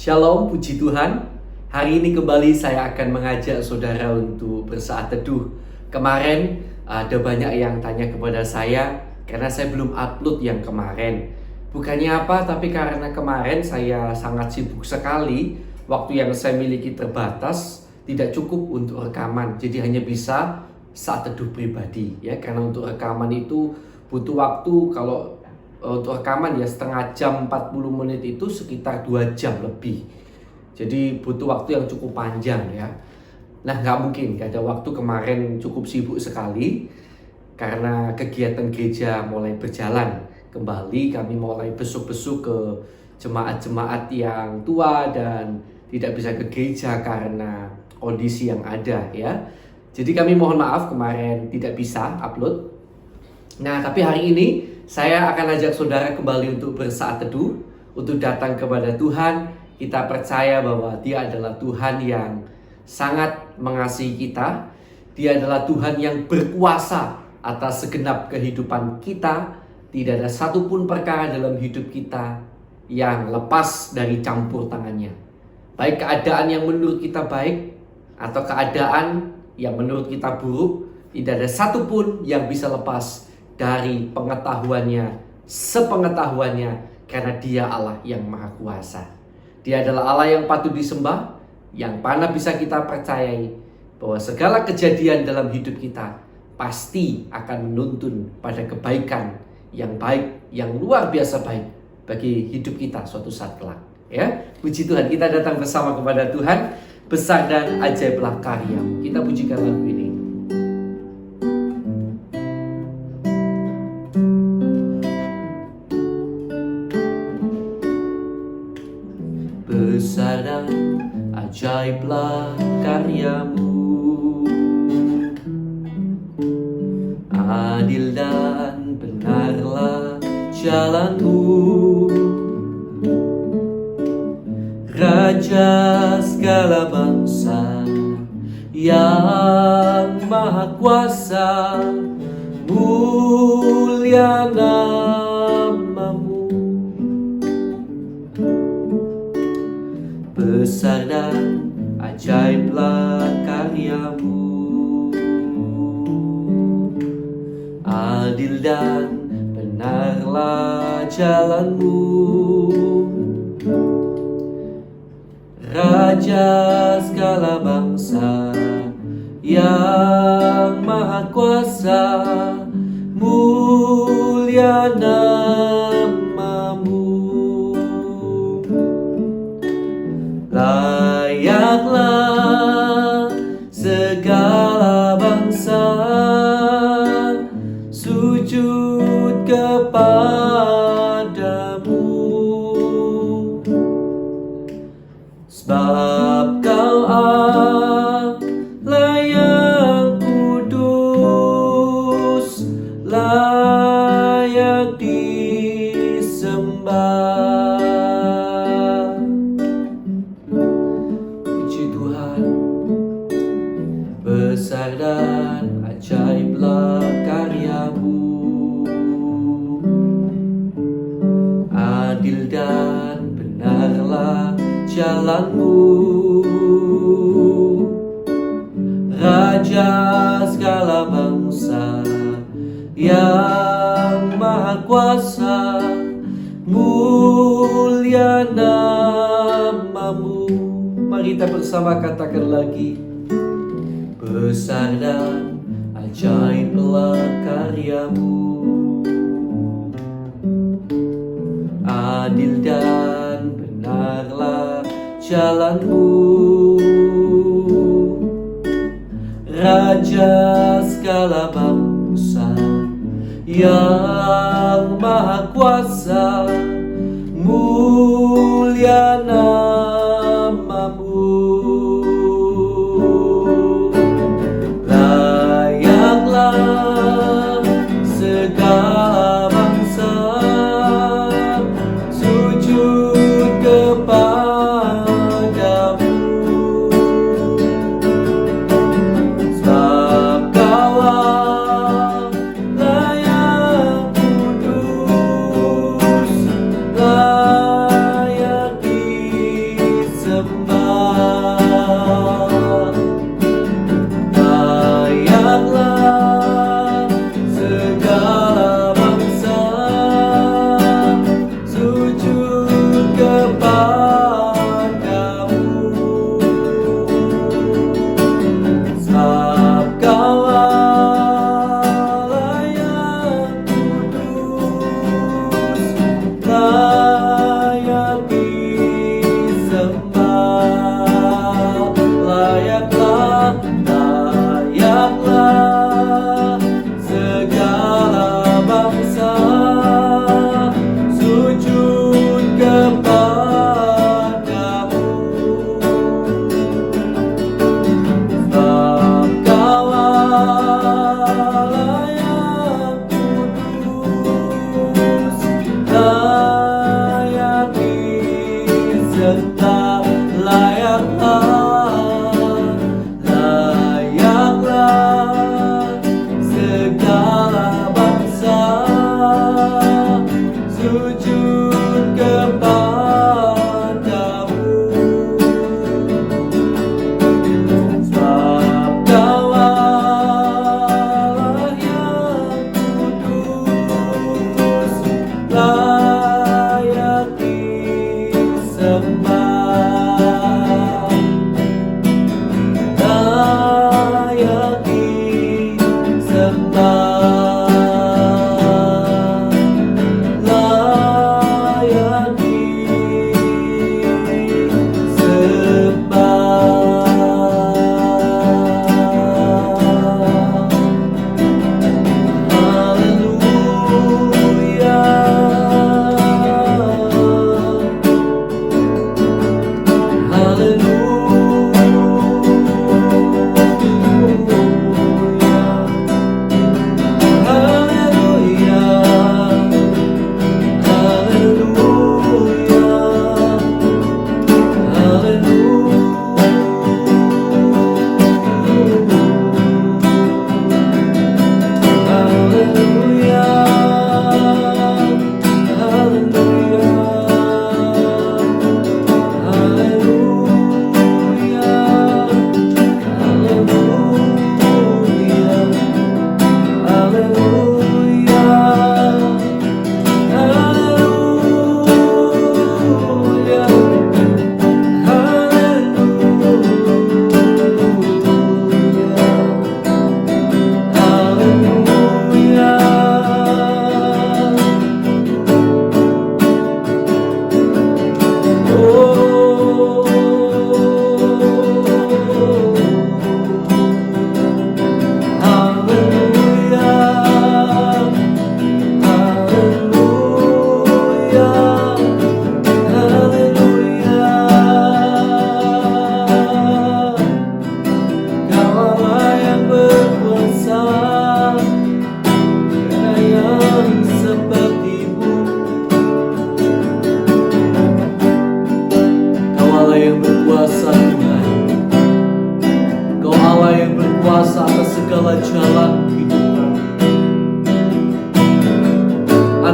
Shalom, puji Tuhan. Hari ini kembali saya akan mengajak saudara untuk bersaat teduh. Kemarin ada banyak yang tanya kepada saya karena saya belum upload yang kemarin. Bukannya apa, tapi karena kemarin saya sangat sibuk sekali. Waktu yang saya miliki terbatas, tidak cukup untuk rekaman. Jadi hanya bisa saat teduh pribadi ya. Karena untuk rekaman itu butuh waktu. Kalau untuk rekaman ya setengah jam 40 menit itu sekitar 2 jam lebih. Jadi butuh waktu yang cukup panjang ya. Nah nggak mungkin, gak ada waktu, kemarin cukup sibuk sekali. Karena kegiatan gereja mulai berjalan kembali, kami mulai besuk-besuk ke jemaat-jemaat yang tua dan tidak bisa ke gereja karena kondisi yang ada ya. Jadi kami mohon maaf kemarin tidak bisa upload. Nah tapi hari ini saya akan ajak saudara kembali untuk bersaat teduh, untuk datang kepada Tuhan. Kita percaya bahwa Dia adalah Tuhan yang sangat mengasihi kita. Dia adalah Tuhan yang berkuasa atas segenap kehidupan kita. Tidak ada satupun perkara dalam hidup kita yang lepas dari campur tangannya. Baik keadaan yang menurut kita baik atau keadaan yang menurut kita buruk, tidak ada satupun yang bisa lepas dari pengetahuannya, sepengetahuannya, karena Dia Allah yang Maha Kuasa. Dia adalah Allah yang patut disembah, yang mana bisa kita percayai bahwa segala kejadian dalam hidup kita pasti akan menuntun pada kebaikan yang baik, yang luar biasa baik bagi hidup kita suatu saat kelak. Ya, puji Tuhan, kita datang bersama kepada Tuhan. Besar dan ajaiblah karya-Mu. Kita pujikan lagu ini. Besar dan ajaiblah karya-Mu, adil dan benarlah jalan-Mu, Raja segala bangsa yang Maha Kuasa, mulia nama-Mu. Besar dan ajaiblah karya-Mu, adil dan benarlah jalan-Mu, Raja segala bangsa yang Maha Kuasa, mulia nama-Mu. Layaklah segala bangsa sujud kepadamu, sebab Kau Allah yang kudus, layak disembah. Besar dan ajaiblah karya-Mu, adil dan benarlah jalan-Mu, Raja segala bangsa yang Maha Kuasa, mulia nama-Mu. Mari kita bersama katakan lagi. Besar dan ajaiblah karya-Mu, adil dan benarlah jalan-Mu, Raja segala bangsa yang Maha Kuasa, mulia nama-Mu. Segala bangsa sujud kepadamu, sebab Kau Allah yang kudus,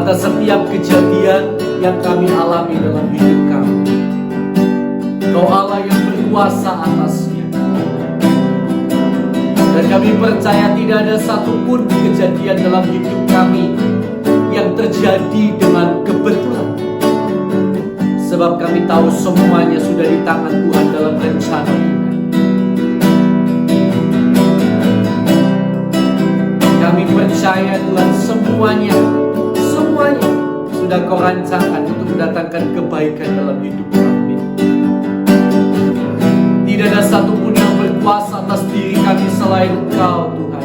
atas setiap kejadian yang kami alami dalam hidup kami. Kau Allah yang berkuasa atasnya. Dan kami percaya tidak ada satupun kejadian dalam hidup kami yang terjadi dengan kebetulan. Sebab kami tahu semuanya sudah di tangan Tuhan dalam rencana Tuhan. Kami percaya Tuhan semuanya sudah Kau rancangkan untuk mendatangkan kebaikan dalam hidup kami. Tidak ada satupun yang berkuasa atas diri kami selain Engkau Tuhan.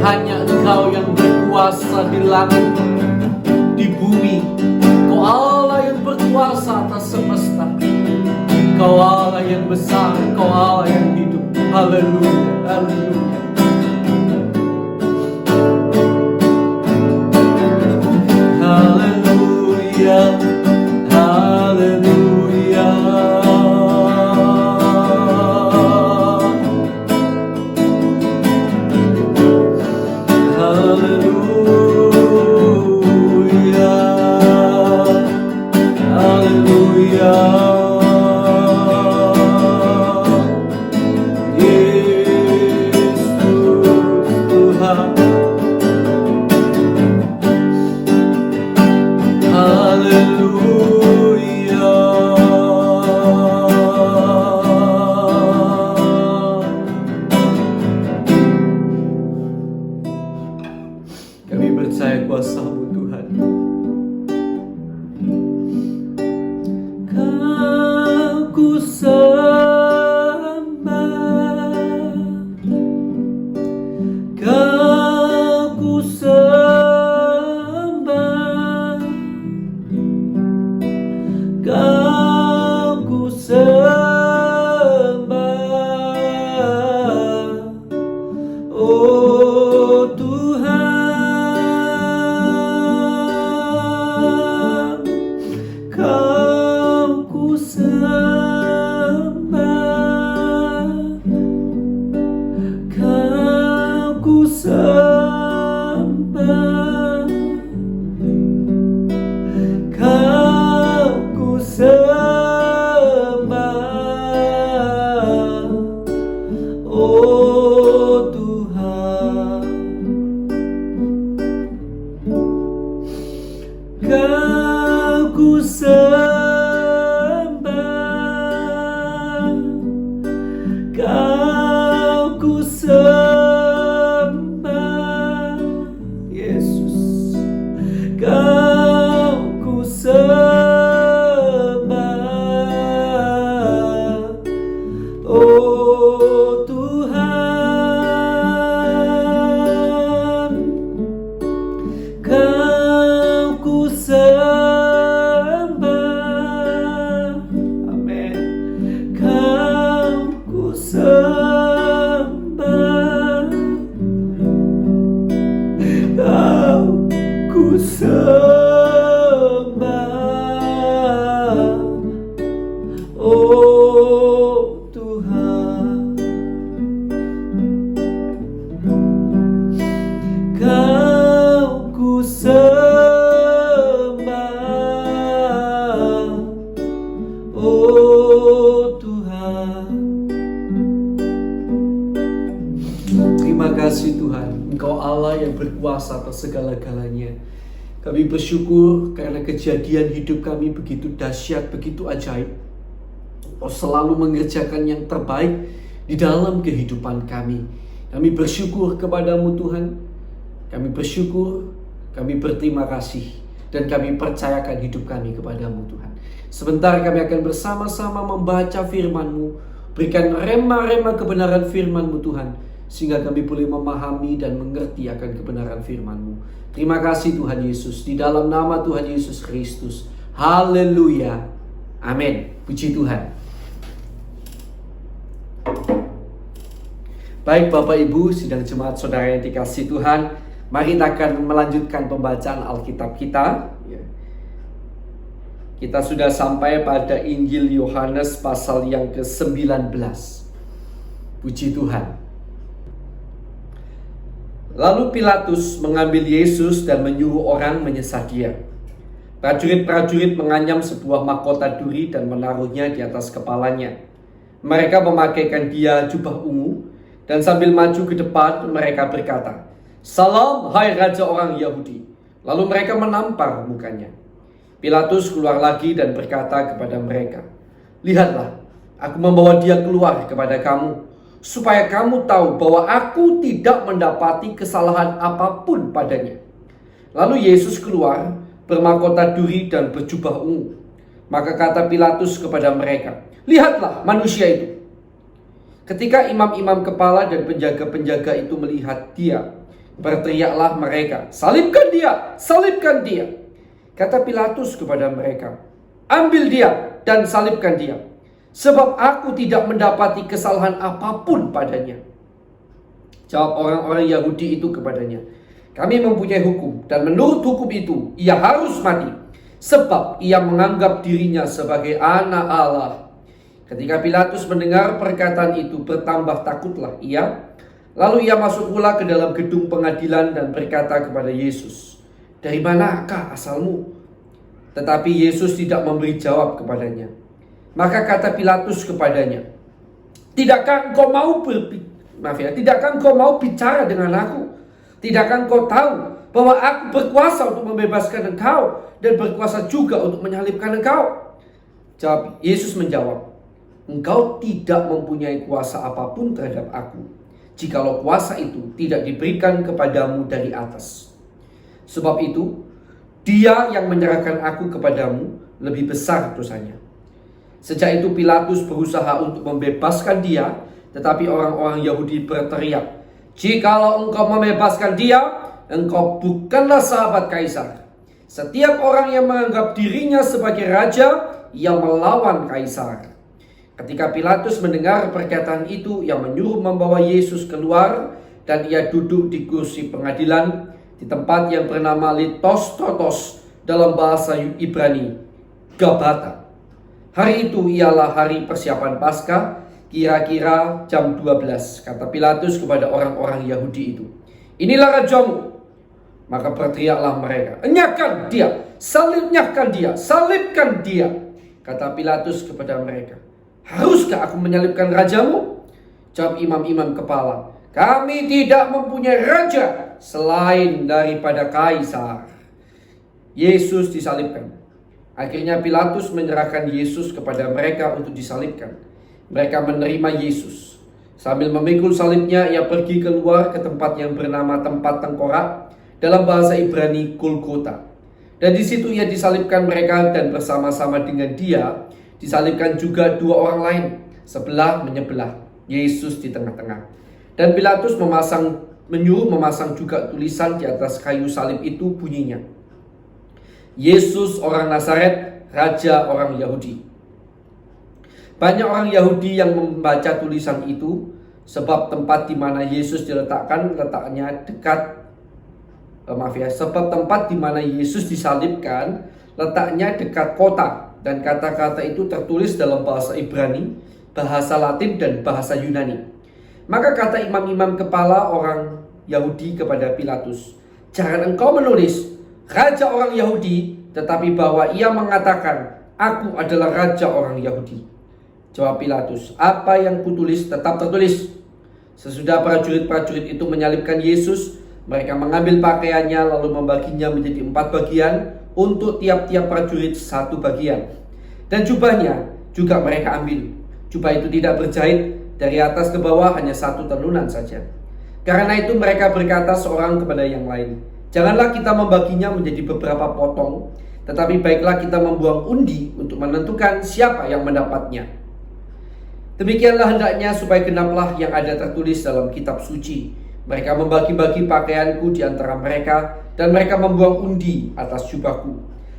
Hanya Engkau yang berkuasa di langit, di bumi. Kau Allah yang berkuasa atas semesta. Kau Allah yang besar, Kau Allah yang hidup. Haleluya, haleluya. Haleluya, haleluya, haleluya, haleluya. Yesus sembah, Kau ku sembah, Kau ku sembah, oh Tuhan, Kau ku sembah, Kau ku sembah, Kau ku sembah, oh Tuhan, Kau ku sembah, Kau ku sembah, Yesus, Kau ku sembah, oh Tuhan, Kau ku sembah, amin, Kau ku sembah, Kau ku sembah, oh Tuhan, Kau ku sembah, oh Tuhan. Terima kasih Tuhan, Engkau Allah yang berkuasa atas segala-galanya. Kami bersyukur karena kejadian hidup kami begitu dahsyat, begitu ajaib. Kau selalu mengerjakan yang terbaik di dalam kehidupan kami. Kami bersyukur kepadamu Tuhan. Kami bersyukur, kami berterima kasih, dan kami percayakan hidup kami kepadamu Tuhan. Sebentar kami akan bersama-sama membaca firman-Mu. Berikan rema-rema kebenaran firman-Mu Tuhan, sehingga kami boleh memahami dan mengerti akan kebenaran firman-Mu. Terima kasih Tuhan Yesus, di dalam nama Tuhan Yesus Kristus. Haleluya. Amin. Puji Tuhan. Baik Bapak Ibu, sidang jemaat saudara yang dikasihi Tuhan, mari kita akan melanjutkan pembacaan Alkitab kita. Kita sudah sampai pada Injil Yohanes pasal yang ke-19. Puji Tuhan. Lalu Pilatus mengambil Yesus dan menyuruh orang menyesat dia. Prajurit-prajurit menganyam sebuah mahkota duri dan menaruhnya di atas kepalanya. Mereka memakaikan dia jubah ungu, dan sambil maju ke depan mereka berkata, "Salam, hai Raja orang Yahudi." Lalu mereka menampar mukanya. Pilatus keluar lagi dan berkata kepada mereka, "Lihatlah, aku membawa dia keluar kepada kamu, supaya kamu tahu bahwa aku tidak mendapati kesalahan apapun padanya." Lalu Yesus keluar, bermahkota duri dan berjubah ungu. Maka kata Pilatus kepada mereka, "Lihatlah manusia itu." Ketika imam-imam kepala dan penjaga-penjaga itu melihat dia, berteriaklah mereka, "Salibkan dia! Salibkan dia!" Kata Pilatus kepada mereka, "Ambil dia dan salibkan dia, sebab aku tidak mendapati kesalahan apapun padanya." Jawab orang-orang Yahudi itu kepadanya, "Kami mempunyai hukum, dan menurut hukum itu ia harus mati, sebab ia menganggap dirinya sebagai anak Allah." Ketika Pilatus mendengar perkataan itu, bertambah takutlah ia. Lalu ia masuk pula ke dalam gedung pengadilan dan berkata kepada Yesus, "Dari manakah asalmu?" Tetapi Yesus tidak memberi jawab kepadanya. Maka kata Pilatus kepadanya, Tidakkah engkau mau bicara dengan aku? Tidakkah engkau tahu bahwa aku berkuasa untuk membebaskan engkau dan berkuasa juga untuk menyalibkan engkau?" Yesus menjawab, "Engkau tidak mempunyai kuasa apapun terhadap aku, jikalau kuasa itu tidak diberikan kepadamu dari atas. Sebab itu, dia yang menyerahkan aku kepadamu lebih besar dosanya." Sejak itu Pilatus berusaha untuk membebaskan dia, tetapi orang-orang Yahudi berteriak, "Jikalau engkau membebaskan dia, engkau bukanlah sahabat kaisar. Setiap orang yang menganggap dirinya sebagai raja, ia melawan kaisar." Ketika Pilatus mendengar perkataan itu, ia menyuruh membawa Yesus keluar dan ia duduk di kursi pengadilan di tempat yang bernama Lithos dalam bahasa Ibrani, Gabata. Hari itu ialah hari persiapan Paskah, kira-kira jam 12. Kata Pilatus kepada orang-orang Yahudi itu, "Inilah rajamu." Maka berteriaklah mereka, "Enyahkan dia, salibkan dia, salibkan dia." Kata Pilatus kepada mereka, "Haruskah aku menyalibkan rajamu?" Jawab imam-imam kepala, "Kami tidak mempunyai raja selain daripada kaisar." Yesus disalibkan. Akhirnya Pilatus menyerahkan Yesus kepada mereka untuk disalibkan. Mereka menerima Yesus. Sambil memikul salibnya, ia pergi keluar ke tempat yang bernama tempat tengkorak, dalam bahasa Ibrani Golgota. Dan di situ ia disalibkan mereka, dan bersama-sama dengan dia disalibkan juga dua orang lain, sebelah menyebelah, Yesus di tengah-tengah. Dan Pilatus menyuruh memasang juga tulisan di atas kayu salib itu, bunyinya, "Yesus orang Nazaret, Raja orang Yahudi." Banyak orang Yahudi yang membaca tulisan itu, sebab tempat di mana Yesus diletakkan sebab tempat di mana Yesus disalibkan letaknya dekat kota, dan kata-kata itu tertulis dalam bahasa Ibrani, bahasa Latin, dan bahasa Yunani. Maka kata imam-imam kepala orang Yahudi kepada Pilatus, "Jangan engkau menulis Raja orang Yahudi, tetapi bahwa ia mengatakan, 'Aku adalah Raja orang Yahudi.'" Jawab Pilatus, "Apa yang kutulis tetap tertulis." Sesudah prajurit-prajurit itu menyalibkan Yesus, mereka mengambil pakaiannya lalu membaginya menjadi 4 bagian, untuk tiap-tiap prajurit 1 bagian. Dan jubahnya juga mereka ambil. Jubah itu tidak berjahit, dari atas ke bawah hanya 1 tenunan saja. Karena itu mereka berkata seorang kepada yang lain, "Janganlah kita membaginya menjadi beberapa potong, tetapi baiklah kita membuang undi untuk menentukan siapa yang mendapatnya. Demikianlah hendaknya supaya genaplah yang ada tertulis dalam kitab suci. Mereka membagi-bagi pakaianku di antara mereka, dan mereka membuang undi atas jubahku."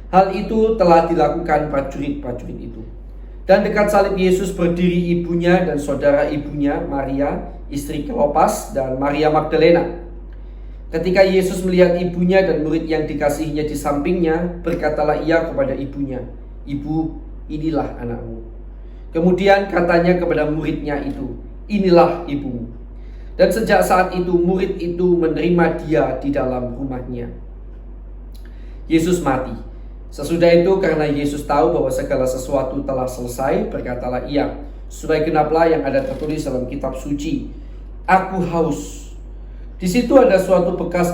Hal itu telah dilakukan prajurit-prajurit itu. Dan dekat salib Yesus berdiri ibunya dan saudara ibunya, Maria, istri Klopas, dan Maria Magdalena. Ketika Yesus melihat ibunya dan murid yang dikasihinya di sampingnya, berkatalah ia kepada ibunya, "Ibu, inilah anakmu." Kemudian katanya kepada muridnya itu, "Inilah ibumu." Dan sejak saat itu murid itu menerima dia di dalam rumahnya. Yesus mati. Sesudah itu, karena Yesus tahu bahwa segala sesuatu telah selesai, berkatalah ia, supaya genaplah yang ada tertulis dalam kitab suci, "Aku haus." Di situ ada suatu bekas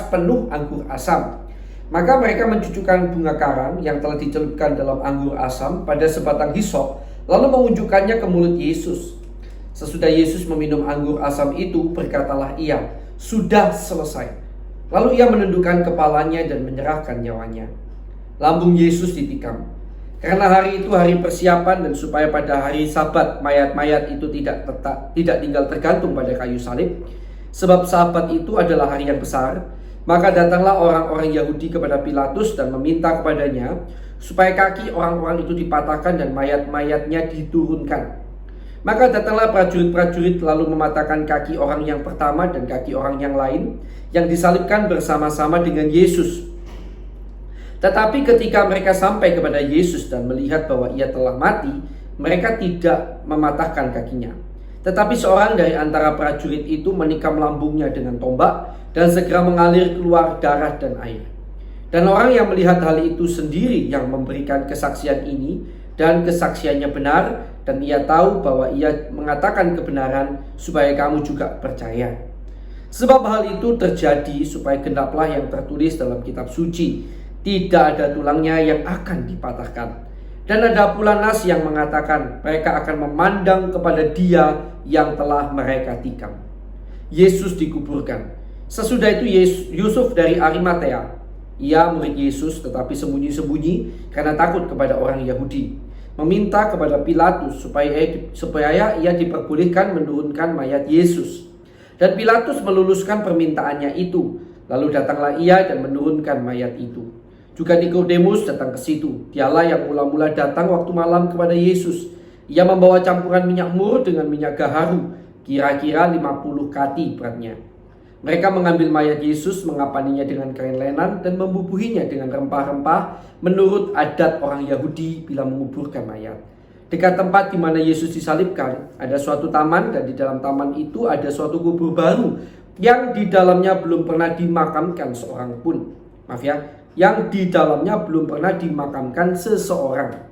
penuh anggur asam. Maka mereka mencucukkan bunga karang yang telah dicelupkan dalam anggur asam pada sebatang hisop, lalu mengunjukkannya ke mulut Yesus. Sesudah Yesus meminum anggur asam itu, berkatalah ia, "Sudah selesai." Lalu ia menundukkan kepalanya dan menyerahkan nyawanya. Lambung Yesus ditikam. Karena hari itu hari persiapan, dan supaya pada hari Sabat mayat-mayat itu tidak tinggal tergantung pada kayu salib, sebab Sabat itu adalah hari yang besar, maka datanglah orang-orang Yahudi kepada Pilatus dan meminta kepadanya supaya kaki orang-orang itu dipatahkan dan mayat-mayatnya diturunkan. Maka datanglah prajurit-prajurit lalu mematahkan kaki orang yang pertama dan kaki orang yang lain yang disalibkan bersama-sama dengan Yesus. Tetapi ketika mereka sampai kepada Yesus dan melihat bahwa ia telah mati, mereka tidak mematahkan kakinya. Tetapi seorang dari antara prajurit itu menikam lambungnya dengan tombak, dan segera mengalir keluar darah dan air. Dan orang yang melihat hal itu sendiri yang memberikan kesaksian ini, dan kesaksiannya benar, dan ia tahu bahwa ia mengatakan kebenaran supaya kamu juga percaya. Sebab hal itu terjadi supaya genaplah yang tertulis dalam kitab suci, tidak ada tulangnya yang akan dipatahkan. Dan ada pula nas yang mengatakan mereka akan memandang kepada dia yang telah mereka tikam. Yesus dikuburkan. Sesudah itu Yusuf dari Arimatea, Ia murid Yesus tetapi sembunyi-sembunyi karena takut kepada orang Yahudi. Meminta kepada Pilatus supaya ia diperbolehkan menurunkan mayat Yesus. Dan Pilatus meluluskan permintaannya itu. Lalu datanglah ia dan menurunkan mayat itu. Juga Nikodemus datang ke situ. Dialah yang mula-mula datang waktu malam kepada Yesus. Ia membawa campuran minyak mur dengan minyak gaharu, kira-kira 50 kati beratnya. Mereka mengambil mayat Yesus, mengapaninya dengan kain lenan dan membubuhinya dengan rempah-rempah menurut adat orang Yahudi bila menguburkan mayat. Dekat tempat di mana Yesus disalibkan ada suatu taman, dan di dalam taman itu ada suatu kubur baru yang di dalamnya belum pernah dimakamkan seorang pun. Yang di dalamnya belum pernah dimakamkan seseorang.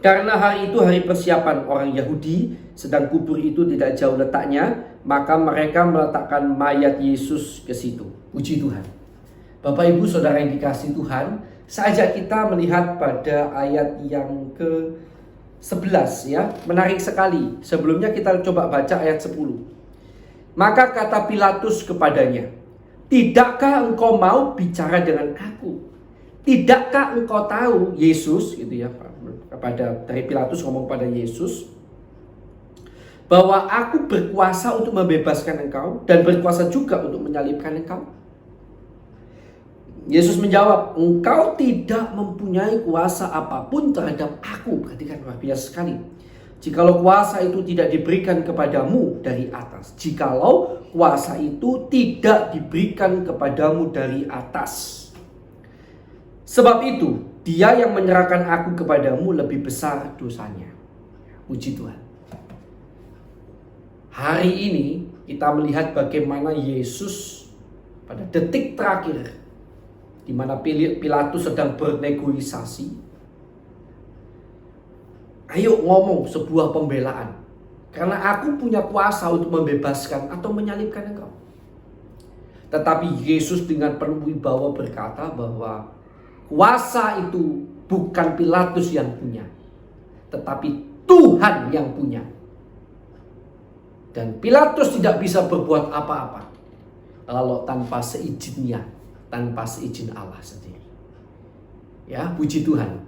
Karena hari itu hari persiapan orang Yahudi, sedang kubur itu tidak jauh letaknya, maka mereka meletakkan mayat Yesus ke situ. Puji Tuhan. Bapak Ibu Saudara yang dikasihi Tuhan, saja kita melihat pada ayat yang ke-11 ya, menarik sekali. Sebelumnya kita coba baca ayat 10. Maka kata Pilatus kepadanya, "Tidakkah engkau mau bicara dengan aku? Tidakkah engkau tahu," Yesus gitu ya, dari Pilatus ngomong pada Yesus, "bahwa aku berkuasa untuk membebaskan engkau dan berkuasa juga untuk menyalibkan engkau?" Yesus menjawab, "Engkau tidak mempunyai kuasa apapun terhadap aku." Perhatikan, luar biasa sekali. "Jikalau kuasa itu tidak diberikan kepadamu dari atas." Jikalau kuasa itu tidak diberikan kepadamu dari atas. "Sebab itu, dia yang menyerahkan aku kepadamu lebih besar dosanya." Puji Tuhan. Hari ini kita melihat bagaimana Yesus pada detik terakhir, di mana Pilatus sedang bernegosiasi. Ayo ngomong sebuah pembelaan. Karena aku punya kuasa untuk membebaskan atau menyalibkan engkau. Tetapi Yesus dengan penuh wibawa berkata bahwa kuasa itu bukan Pilatus yang punya, tetapi Tuhan yang punya. Dan Pilatus tidak bisa berbuat apa-apa kalau tanpa seizinnya, tanpa seizin Allah sendiri. Ya, puji Tuhan.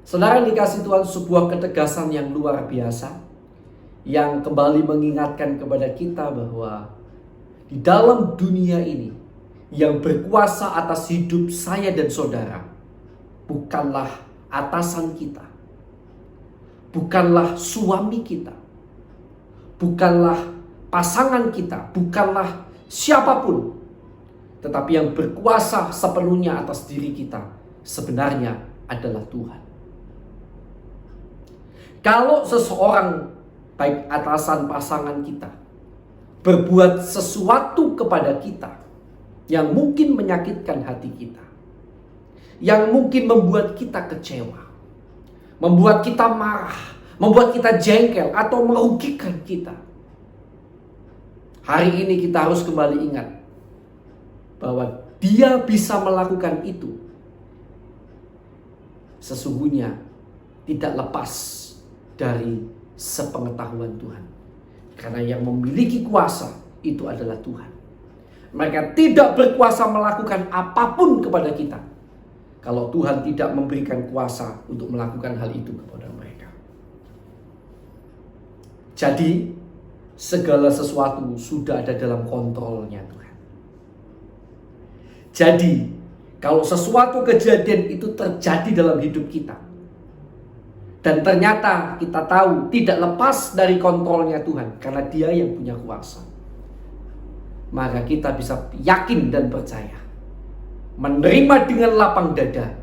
Saudara yang dikasihi Tuhan, sebuah ketegasan yang luar biasa yang kembali mengingatkan kepada kita bahwa di dalam dunia ini yang berkuasa atas hidup saya dan saudara bukanlah atasan kita, bukanlah suami kita, bukanlah pasangan kita, bukanlah siapapun, tetapi yang berkuasa sepenuhnya atas diri kita sebenarnya adalah Tuhan. Kalau seseorang, baik atasan pasangan kita, berbuat sesuatu kepada kita yang mungkin menyakitkan hati kita, yang mungkin membuat kita kecewa, membuat kita marah, membuat kita jengkel atau merugikan kita, hari ini kita harus kembali ingat bahwa dia bisa melakukan itu sesungguhnya tidak lepas dari sepengetahuan Tuhan. Karena yang memiliki kuasa itu adalah Tuhan. Mereka tidak berkuasa melakukan apapun kepada kita kalau Tuhan tidak memberikan kuasa untuk melakukan hal itu kepada mereka. Jadi segala sesuatu sudah ada dalam kontrolnya Tuhan. Jadi kalau sesuatu kejadian itu terjadi dalam hidup kita dan ternyata kita tahu tidak lepas dari kontrolnya Tuhan karena Dia yang punya kuasa, maka kita bisa yakin dan percaya, menerima dengan lapang dada,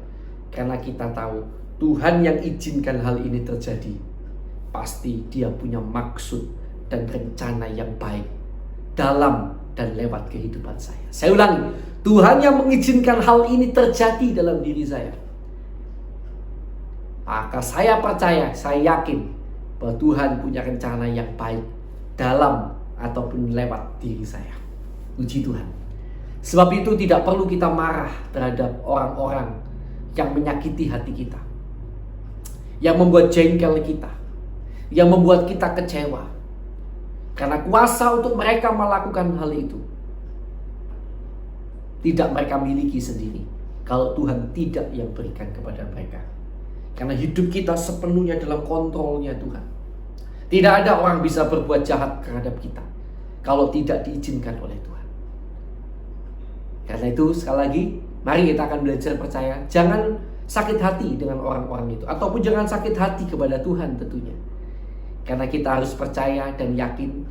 karena kita tahu Tuhan yang izinkan hal ini terjadi pasti Dia punya maksud dan rencana yang baik dalam dan lewat kehidupan saya. Saya ulangi, Tuhan yang mengizinkan hal ini terjadi dalam diri saya, maka saya percaya, saya yakin bahwa Tuhan punya rencana yang baik dalam ataupun lewat diri saya. Puji Tuhan. Sebab itu tidak perlu kita marah terhadap orang-orang yang menyakiti hati kita, yang membuat jengkel kita, yang membuat kita kecewa. Karena kuasa untuk mereka melakukan hal itu tidak mereka miliki sendiri kalau Tuhan tidak yang berikan kepada mereka. Karena hidup kita sepenuhnya dalam kontrolnya Tuhan. Tidak ada orang bisa berbuat jahat terhadap kita kalau tidak diizinkan oleh Tuhan. Karena itu sekali lagi, mari kita akan belajar percaya. Jangan sakit hati dengan orang-orang itu, ataupun jangan sakit hati kepada Tuhan tentunya. Karena kita harus percaya dan yakin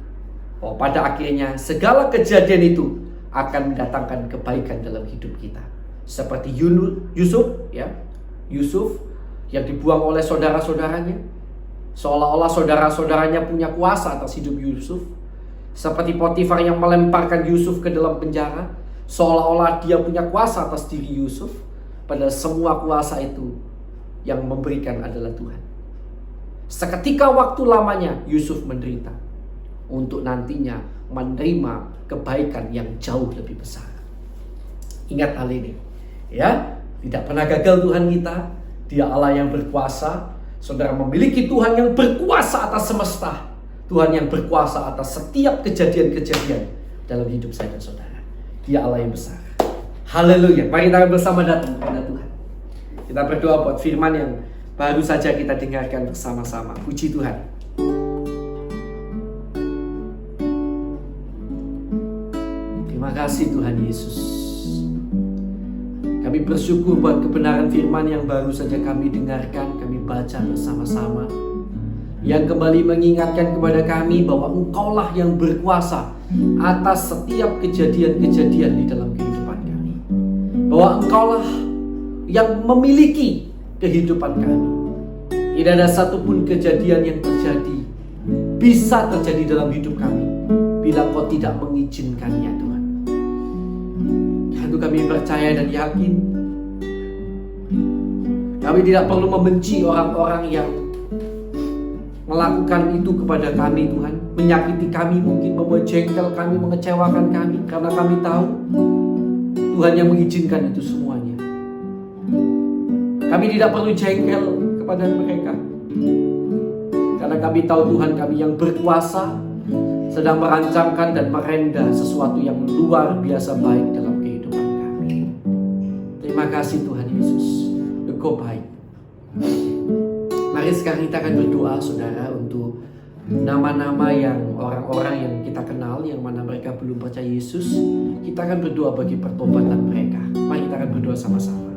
bahwa pada akhirnya segala kejadian itu akan mendatangkan kebaikan dalam hidup kita. Seperti Yusuf yang dibuang oleh saudara-saudaranya, seolah-olah saudara-saudaranya punya kuasa atas hidup Yusuf. Seperti Potifar yang melemparkan Yusuf ke dalam penjara, seolah-olah dia punya kuasa atas diri Yusuf. Padahal semua kuasa itu yang memberikan adalah Tuhan. Seketika waktu lamanya Yusuf menderita untuk nantinya menerima kebaikan yang jauh lebih besar. Ingat hal ini, ya, tidak pernah gagal Tuhan kita. Dia Allah yang berkuasa. Saudara memiliki Tuhan yang berkuasa atas semesta, Tuhan yang berkuasa atas setiap kejadian-kejadian dalam hidup saya dan saudara. Dia Allah yang besar. Haleluya. Mari kita bersama datang kepada Tuhan. Kita berdoa buat firman yang baru saja kita dengarkan bersama-sama. Puji Tuhan. Terima kasih Tuhan Yesus. Kami bersyukur buat kebenaran firman yang baru saja kami dengarkan, kami baca bersama-sama. Yang kembali mengingatkan kepada kami bahwa Engkaulah yang berkuasa atas setiap kejadian-kejadian di dalam kehidupan kami. Bahwa Engkaulah yang memiliki kehidupan kami. Tidak ada satupun kejadian yang bisa terjadi dalam hidup kami bila Engkau tidak mengizinkannya Tuhan. Itu kami percaya dan yakin. Kami tidak perlu membenci orang-orang yang melakukan itu kepada kami Tuhan, menyakiti kami, mungkin membuat jengkel kami, mengecewakan kami, karena kami tahu Tuhan yang mengizinkan itu semuanya. Kami tidak perlu jengkel kepada mereka, karena kami tahu Tuhan kami yang berkuasa sedang merancangkan dan merenda sesuatu yang luar biasa baik dalam kehidupan kami. Terima kasih Tuhan Yesus, Engkau baik. Mari sekarang kita akan berdoa saudara untuk nama-nama yang orang-orang yang kita kenal, yang mana mereka belum percaya Yesus. Kita akan berdoa bagi pertobatan mereka. Mari kita akan berdoa sama-sama.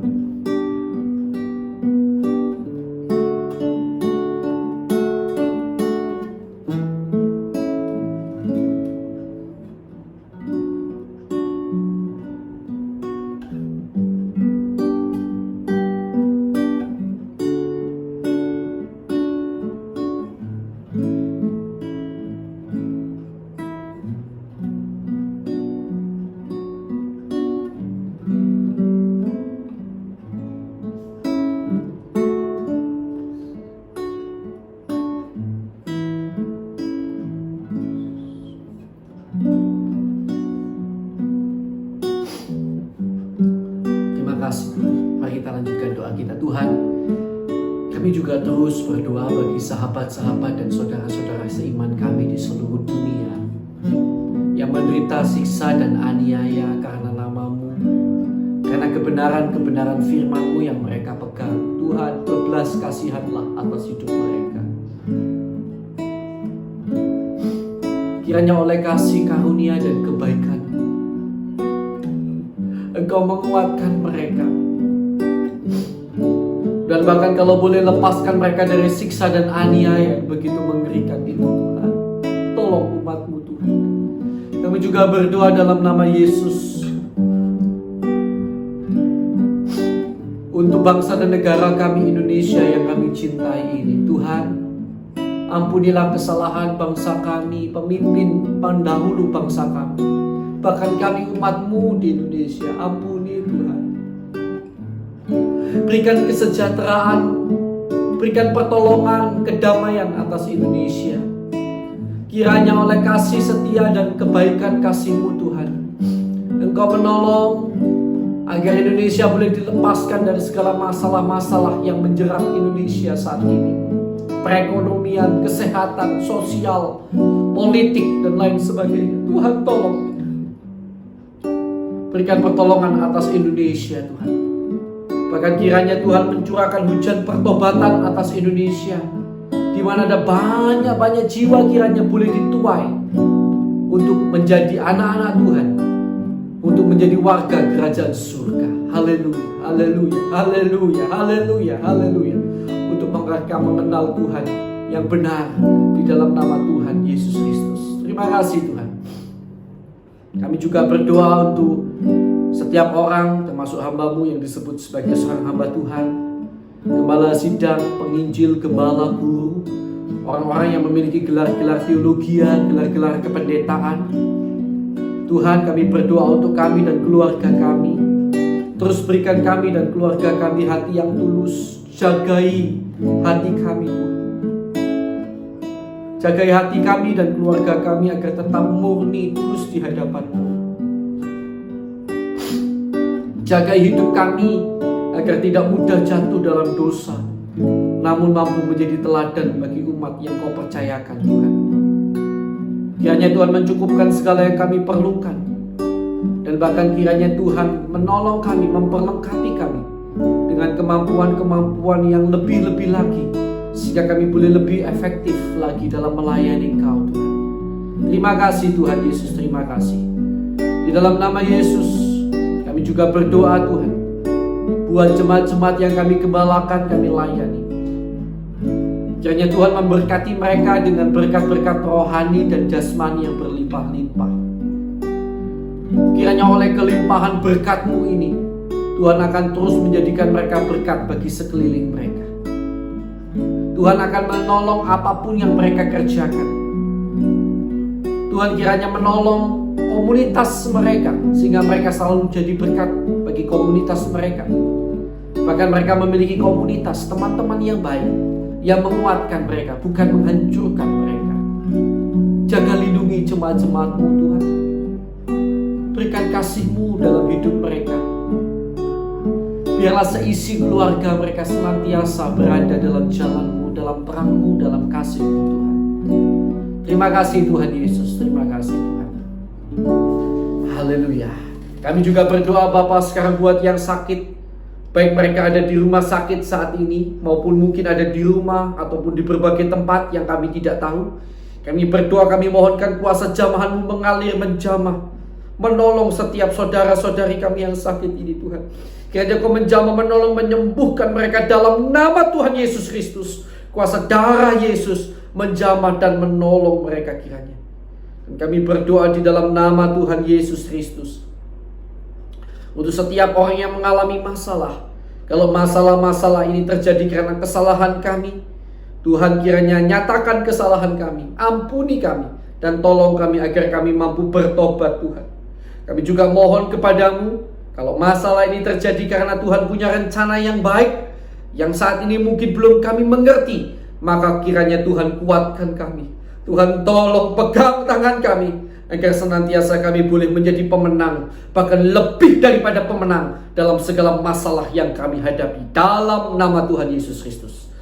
Mari kita lanjutkan doa kita. Tuhan, kami juga terus berdoa bagi sahabat-sahabat dan saudara-saudara seiman kami di seluruh dunia yang menderita siksa dan aniaya karena nama-Mu, karena kebenaran-kebenaran firman-Mu yang mereka pegang. Tuhan, berbelas kasihanlah atas hidup mereka. Kiranya oleh kasih karunia dan kebaikan Engkau menguatkan mereka, dan bahkan kalau boleh lepaskan mereka dari siksa dan aniaya yang begitu mengerikan itu Tuhan. Tolong umat-Mu Tuhan. Kami juga berdoa dalam nama Yesus untuk bangsa dan negara kami Indonesia yang kami cintai ini. Tuhan, ampunilah kesalahan bangsa kami, pemimpin pendahulu bangsa kami, bahkan kami umat-Mu di Indonesia. Ampuni Tuhan. Berikan kesejahteraan, berikan pertolongan, kedamaian atas Indonesia. Kiranya oleh kasih setia dan kebaikan kasih-Mu Tuhan, Engkau menolong agar Indonesia boleh dilepaskan dari segala masalah-masalah yang menjerat Indonesia saat ini. Perekonomian, kesehatan, sosial, politik, dan lain sebagainya. Tuhan tolong. Berikan pertolongan atas Indonesia Tuhan. Bahkan kiranya Tuhan mencurahkan hujan pertobatan atas Indonesia, di mana ada banyak jiwa kiranya boleh dituai untuk menjadi anak-anak Tuhan, untuk menjadi warga kerajaan surga. Haleluya, haleluya, haleluya, haleluya, haleluya. Untuk mereka mengenal Tuhan yang benar di dalam nama Tuhan Yesus Kristus. Terima kasih Tuhan. Kami juga berdoa untuk setiap orang, termasuk hamba-Mu yang disebut sebagai seorang hamba Tuhan, gembala sidang, penginjil, gembala guru, orang-orang yang memiliki gelar-gelar teologian, gelar-gelar kependetaan. Tuhan, kami berdoa untuk kami dan keluarga kami. Terus berikan kami dan keluarga kami hati yang tulus. Jagai hati kami Tuhan. Jagai hati kami dan keluarga kami agar tetap murni tulus di hadapan-Mu. Jagai hidup kami agar tidak mudah jatuh dalam dosa, namun mampu menjadi teladan bagi umat yang Kau percayakan Tuhan. Kiranya Tuhan mencukupkan segala yang kami perlukan, dan bahkan kiranya Tuhan menolong kami, memperlengkapi kami dengan kemampuan-kemampuan yang lebih-lebih lagi, sehingga kami boleh lebih efektif lagi dalam melayani Kau Tuhan. Terima kasih Tuhan Yesus, terima kasih. Di dalam nama Yesus kami juga berdoa Tuhan, buat jemaat-jemaat yang kami gembalakan, kami layani. Kiranya Tuhan memberkati mereka dengan berkat-berkat rohani dan jasmani yang berlimpah-limpah. Kiranya oleh kelimpahan berkat-Mu ini, Tuhan akan terus menjadikan mereka berkat bagi sekeliling mereka. Tuhan akan menolong apapun yang mereka kerjakan. Tuhan kiranya menolong komunitas mereka, sehingga mereka selalu jadi berkat bagi komunitas mereka. Bahkan mereka memiliki komunitas, teman-teman yang baik, yang menguatkan mereka, bukan menghancurkan mereka. Jaga lindungi jemaat-jemaat-Mu Tuhan. Berikan kasih-Mu dalam hidup mereka. Biarlah seisi keluarga mereka senantiasa berada dalam jalan-Mu, dalam terang-Mu, dalam kasih-Mu Tuhan. Terima kasih Tuhan Yesus, terima kasih Tuhan. Haleluya. Kami juga berdoa Bapa sekarang buat yang sakit, baik mereka ada di rumah sakit saat ini, maupun mungkin ada di rumah ataupun di berbagai tempat yang kami tidak tahu. Kami berdoa, kami mohonkan kuasa jamahan-Mu mengalir, menjamah, menolong setiap saudara-saudari kami yang sakit ini Tuhan. Kiranya Kau menjamah, menolong, menyembuhkan mereka dalam nama Tuhan Yesus Kristus. Kuasa darah Yesus menjamah dan menolong mereka kiranya. Dan kami berdoa di dalam nama Tuhan Yesus Kristus, untuk setiap orang yang mengalami masalah. Kalau masalah-masalah ini terjadi karena kesalahan kami, Tuhan kiranya nyatakan kesalahan kami, ampuni kami, dan tolong kami agar kami mampu bertobat Tuhan. Kami juga mohon kepadamu, kalau masalah ini terjadi karena Tuhan punya rencana yang baik, yang saat ini mungkin belum kami mengerti, maka kiranya Tuhan kuatkan kami. Tuhan tolong pegang tangan kami, agar senantiasa kami boleh menjadi pemenang, bahkan lebih daripada pemenang dalam segala masalah yang kami hadapi, dalam nama Tuhan Yesus Kristus.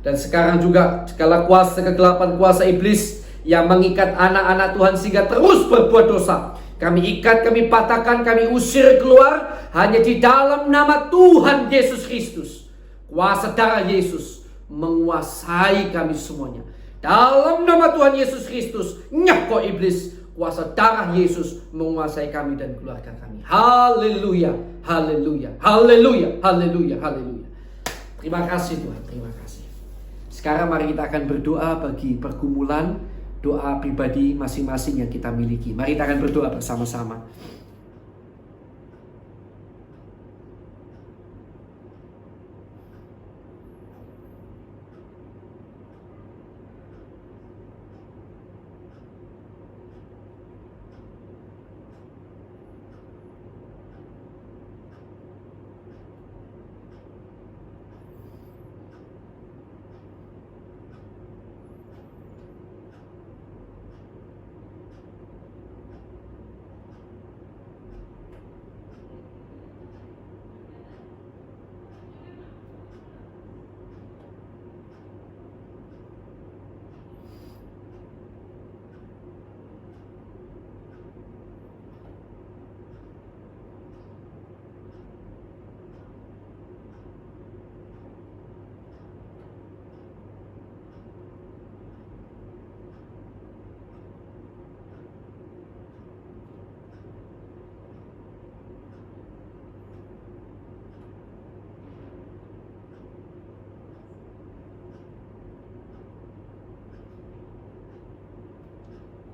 Dan sekarang juga segala kuasa kegelapan, kuasa iblis yang mengikat anak-anak Tuhan sehingga terus berbuat dosa, kami ikat, kami patahkan, kami usir keluar hanya di dalam nama Tuhan Yesus Kristus. Kuasa darah Yesus menguasai kami semuanya. Dalam nama Tuhan Yesus Kristus, nyekok iblis. Kuasa darah Yesus menguasai kami dan keluarga kami. Haleluya, haleluya, haleluya, haleluya, haleluya. Terima kasih Tuhan, terima kasih. Sekarang mari kita akan berdoa bagi pergumulan doa pribadi masing-masing yang kita miliki. Mari kita akan berdoa bersama-sama.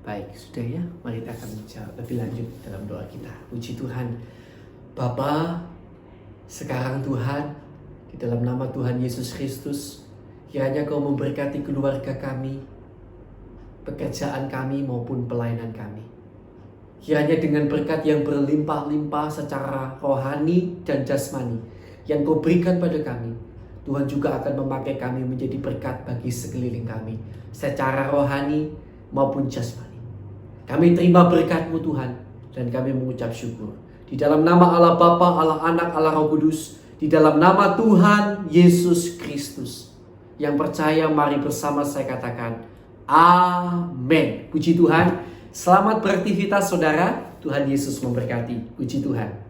Baik, sudah ya. Mari kita akan menjawab lebih lanjut dalam doa kita. Puji Tuhan. Bapa, sekarang Tuhan, di dalam nama Tuhan Yesus Kristus, kiranya Kau memberkati keluarga kami, pekerjaan kami maupun pelayanan kami. Kiranya dengan berkat yang berlimpah-limpah secara rohani dan jasmani yang Kau berikan pada kami, Tuhan juga akan memakai kami menjadi berkat bagi sekeliling kami secara rohani maupun jasmani. Kami terima berkat-Mu Tuhan dan kami mengucap syukur. Di dalam nama Allah Bapa, Allah Anak, Allah Roh Kudus, di dalam nama Tuhan Yesus Kristus. Yang percaya mari bersama saya katakan amin. Puji Tuhan. Selamat beraktivitas saudara. Tuhan Yesus memberkati. Puji Tuhan.